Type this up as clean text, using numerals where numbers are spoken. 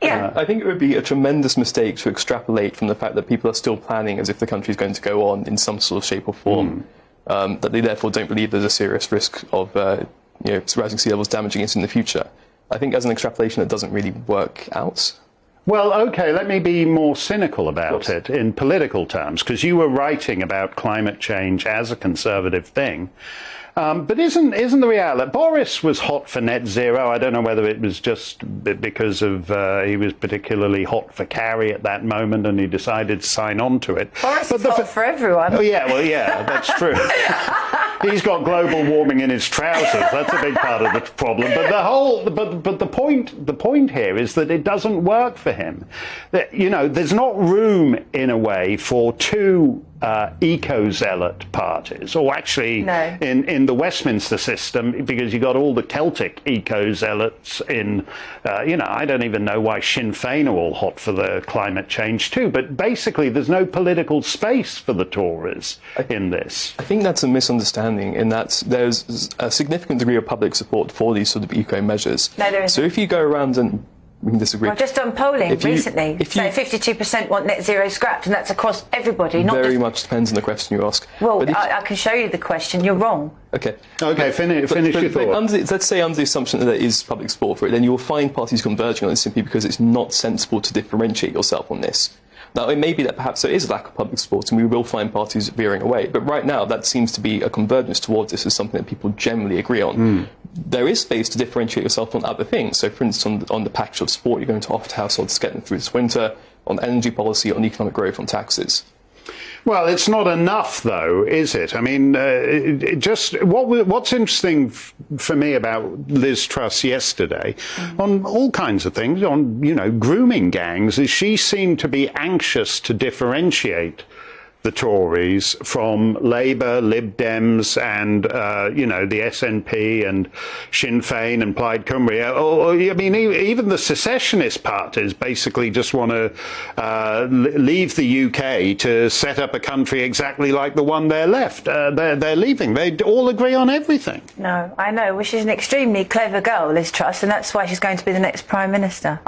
Yeah. I think it would be a tremendous mistake to extrapolate from the fact that people are still planning as if the country is going to go on in some sort of shape or form, that they therefore don't believe there's a serious risk of rising sea levels damaging it in the future. I think as an extrapolation, it doesn't really work out. Well, OK, let me be more cynical about it in political terms, because you were writing about climate change as a conservative thing. But isn't the reality? Boris was hot for net zero. I don't know whether it was just because of he was particularly hot for Carrie at that moment, and he decided to sign on to it. Boris is hot for everyone. Oh yeah, well yeah, that's true. He's got global warming in his trousers. That's a big part of the problem. But the point here is that it doesn't work for him. That, there's not room in a way for two eco-zealot parties, or actually no. in the Westminster system, because you got all the Celtic eco-zealots in, I don't even know why Sinn Féin are all hot for the climate change too, but basically there's no political space for the Tories in this. I think that's a misunderstanding in that there's a significant degree of public support for these sort of eco measures. No, there isn't. So if you go around and we can disagree. Well, just on polling recently, so 52% want net zero scrapped, and that's across everybody. Not very much depends on the question you ask. Well, I can show you the question. You're wrong. Okay. Finish your thought. Let's say under the assumption that there is public support for it, then you will find parties converging on it simply because it's not sensible to differentiate yourself on this. Now, it may be that perhaps there is a lack of public support and we will find parties veering away, but right now that seems to be a convergence towards this as something that people generally agree on. There is space to differentiate yourself on other things. So, for instance, on the package of support you're going to offer to households to get them through this winter, on energy policy, on economic growth, on taxes. Well, it's not enough, though, is it? I mean, what's interesting for me about Liz Truss yesterday, on all kinds of things, on, grooming gangs, is she seemed to be anxious to differentiate the Tories from Labour, Lib Dems, and the SNP and Sinn Féin and Plaid Cymru. I mean, even the secessionist parties basically just want to leave the UK to set up a country exactly like the one they're leaving. They all agree on everything. No, I know. Well, she's an extremely clever girl, Liz Truss, and that's why she's going to be the next Prime Minister.